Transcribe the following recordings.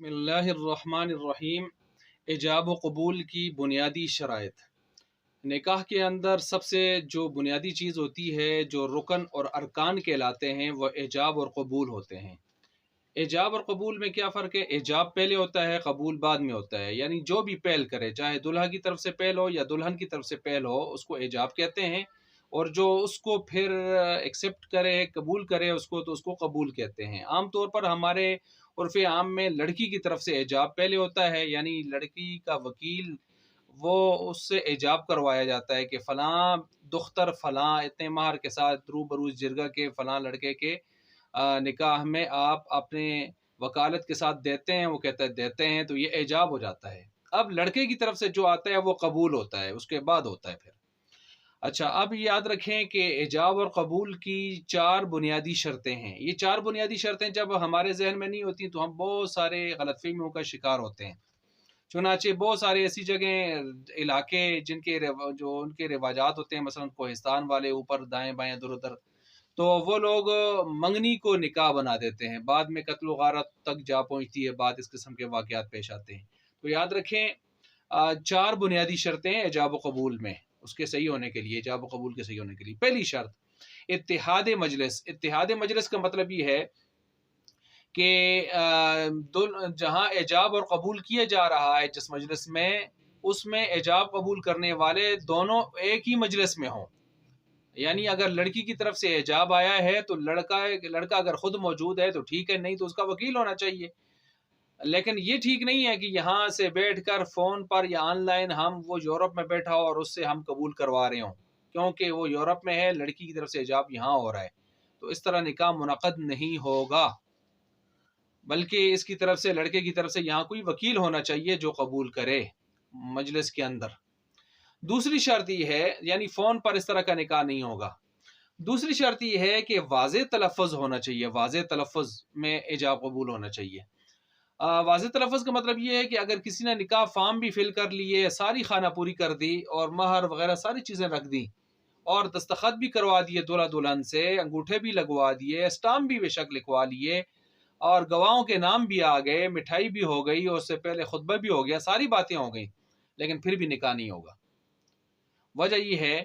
बिस्मिल्लाहिर्रहमानिर्रहीम। इजाब व कबूल की बुनियादी शराइत। निकाह के अंदर सबसे जो बुनियादी चीज़ होती है, जो रुकन और अरकान कहलाते हैं, वह इजाब और कबूल होते हैं। इजाब और कबूल में क्या फ़र्क है? इजाब पहले होता है, कबूल बाद में होता है। यानी जो भी पहल करे, चाहे दुल्हा की तरफ से पहल हो या दुल्हन की तरफ से पहल हो, उसको इजाब कहते हैं। और जो उसको फिर एक्सेप्ट करे, कबूल करे उसको, तो उसको कबूल कहते हैं। आम तौर पर हमारे उर्फ़ आम में लड़की की तरफ से इजाब पहले होता है, यानी लड़की का वकील वो उससे इजाब करवाया जाता है कि फ़लाँ दुख्तर फ़लाँ इतने महर के साथ रूबरू जिरगा के फ़लाँ लड़के के निकाह में आप अपने वकालत के साथ देते हैं। वो कहता है देते हैं, तो ये इजाब हो जाता है। अब लड़के की तरफ से जो आता है वो कबूल होता है, उसके बाद होता है फिर। अच्छा, अब याद रखें कि इजाब और कबूल की 4 बुनियादी शर्तें हैं। ये 4 बुनियादी शर्तें जब हमारे जहन में नहीं होती तो हम बहुत सारे गलतफहमियों का शिकार होते हैं। चुनाचे बहुत सारे ऐसी जगह इलाके जिनके जो उनके रिवाजात होते हैं, मसलन कोहिस्तान वाले ऊपर दाएं बाएं इधर उधर, तो वो लोग मंगनी को निकाह बना देते हैं, बाद में कत्ल व गारत तक जा पहुंचती है, बाद इस किस्म के वाक़यात पेश आते हैं। तो याद रखें 4 बुनियादी शर्तें हैं इजाब व कबूल में, उसके सही होने के लिए, इजाब व कबूल के सही होने के लिए। पहली शर्त इत्तिहाद मजलिस। इत्तिहाद मजलिस का मतलब ये है कि जहाँ इजाब और कबूल किया जा रहा है जिस मजलिस में, उसमें इजाब कबूल करने वाले दोनों एक ही मजलिस में हों। यानी अगर लड़की की तरफ से इजाब आया है तो लड़का अगर खुद मौजूद है तो ठीक है, नहीं तो उसका वकील होना चाहिए। लेकिन ये ठीक नहीं है कि यहाँ से बैठकर फ़ोन पर या ऑनलाइन हम वो यूरोप में बैठा हो और उससे हम कबूल करवा रहे हों, क्योंकि वो यूरोप में है, लड़की की तरफ से इजाब यहाँ हो रहा है। तो इस तरह निकाह मुनक़द नहीं होगा, बल्कि इसकी तरफ से, लड़के की तरफ से यहाँ कोई वकील होना चाहिए जो कबूल करे मजलिस के अंदर। दूसरी शर्त ये है, यानी फ़ोन पर इस तरह का निकाह नहीं होगा। दूसरी शर्त ये है कि वाज़े तलफ़्फ़ुज़ होना चाहिए, वाज़े तलफ़्फ़ुज़ में इजाब कबूल होना चाहिए। वाज़े तलफ़्फ़ुज़ का मतलब ये है कि अगर किसी ने निकाह फ़ार्म भी फिल कर लिए, सारी खाना पूरी कर दी और महर वगैरह सारी चीज़ें रख दी और दस्तखत भी करवा दिए दूल्हा दुल्हन से, अंगूठे भी लगवा दिए, स्टाम्प भी बेशक लिखवा लिए और गवाहों के नाम भी आ गए, मिठाई भी हो गई और उससे पहले खुतबा भी हो गया, सारी बातें हो गई, लेकिन फिर भी निकाह नहीं होगा। वजह ये है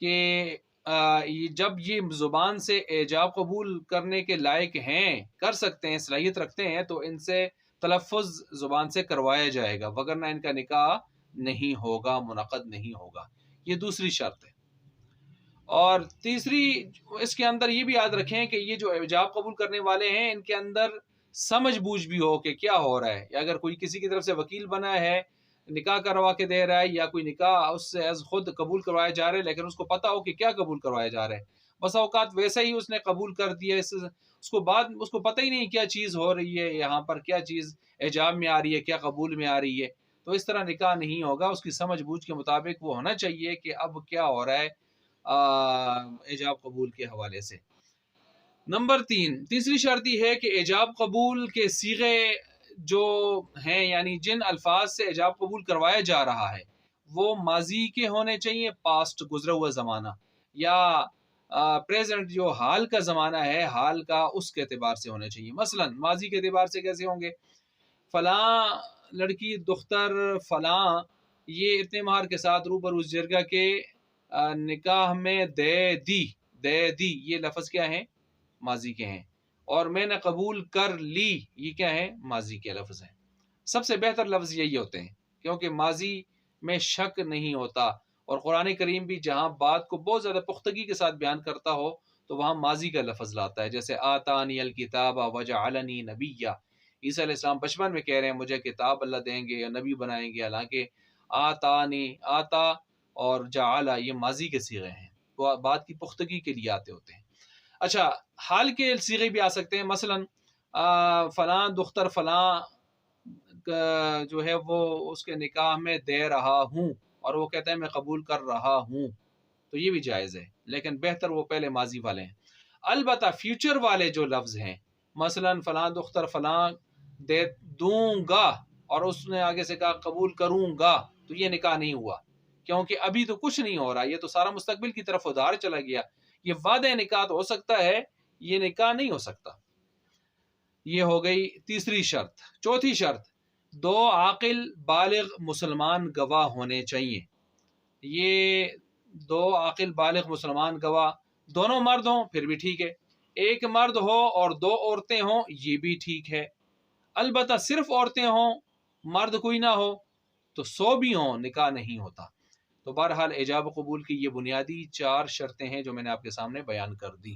कि जब ये ज़ुबान से इजाब कबूल करने के लायक हैं, कर सकते हैं, सलाहियत रखते हैं, तो इनसे तलफ़्फ़ुज़ ज़ुबान से करवाया जाएगा, वगरना इनका निकाह नहीं होगा, मुनक़द नहीं होगा। ये दूसरी शर्त है। और तीसरी, इसके अंदर ये भी याद रखें कि ये जो इजाब कबूल करने वाले हैं, इनके अंदर समझ बूझ भी हो कि क्या हो रहा है। अगर कोई किसी की तरफ से वकील बना है, निकाह करवा के दे रहा है, या कोई निकाह उससे एज खुद कबूल करवाया जा रहा है, लेकिन उसको पता हो कि क्या कबूल करवाया जा रहा है, बस औकात वैसे ही उसने कबूल कर दिया, उसको पता ही नहीं क्या चीज़ हो रही है, यहाँ पर क्या चीज़ इजाब में आ रही है, क्या कबूल में आ रही है। तो इस तरह निकाह नहीं होगा, उसकी समझ बूझ के मुताबिक वो होना चाहिए कि अब क्या हो रहा है इजाब कबूल के हवाले से। नंबर 3, तीसरी शर्त है कि इजाब कबूल के सीगे जो हैं, यानी जिन अल्फाज से इजाब कबूल करवाया जा रहा है, वो माजी के होने चाहिए, पास्ट गुजरा हुआ ज़माना, या प्रेजेंट जो हाल का ज़माना है, हाल का, उसके एतबार से होने चाहिए। मसलन माजी के एतबार से कैसे होंगे? फ़लाँ लड़की दुख्तर फ़लाँ ये इतने महर के साथ रूबरू जिरगा के निकाह में दे दी, ये लफ्ज़ क्या है? माजी के हैं। और मैंने कबूल कर ली, ये क्या है? माजी के लफ्ज़ हैं। सबसे बेहतर लफ्ज़ यही होते हैं, क्योंकि माजी में शक नहीं होता, और कुरान करीम भी जहाँ बात को बहुत ज़्यादा पुख्तगी के साथ बयान करता हो तो वहाँ माजी का लफ्ज़ लाता है। जैसे आतानी अल किताब वजअलनी नबिय्या, ईसा अलैहिस्सलाम बचपन में कह रहे हैं मुझे किताब अल्लाह देंगे या नबी बनाएंगे, हालांकि आता और जाअला ये माजी के सीगे हैं, तो बात की पुख्तगी के लिए आते होते हैं। अच्छा, हाल के सीगे भी आ सकते हैं, मसलन फ़लाँ दुख्तर फ़लाँ जो है वो उसके निकाह में दे रहा हूँ, और वो कहता है मैं कबूल कर रहा हूँ, तो ये भी जायज़ है, लेकिन बेहतर वो पहले माजी वाले हैं। अलबत्ता फ्यूचर वाले जो लफ्ज़ हैं, मसलन फ़लाँ दुख्तर फ़लाँ दे दूँगा और उसने आगे से कहा कबूल करूँगा, तो ये निकाह नहीं हुआ, क्योंकि अभी तो कुछ नहीं हो रहा, ये तो सारा मुस्तकबिल की तरफ उधार चला गया। ये वादे निकाह तो हो सकता है, ये निकाह नहीं हो सकता। یہ ہو گئی تیسری شرط۔ چوتھی شرط، 2 عاقل بالغ مسلمان گواہ ہونے چاہیے۔ یہ 2 عاقل بالغ مسلمان گواہ دونوں مرد ہوں پھر بھی ٹھیک ہے، 1 مرد ہو اور 2 عورتیں ہوں یہ بھی ٹھیک ہے۔ البتہ صرف عورتیں ہوں، مرد کوئی نہ ہو تو 100 بھی ہوں نکاح نہیں ہوتا۔ تو بہرحال ایجاب و قبول کی یہ بنیادی 4 شرطیں ہیں جو میں نے آپ کے سامنے بیان کر دی۔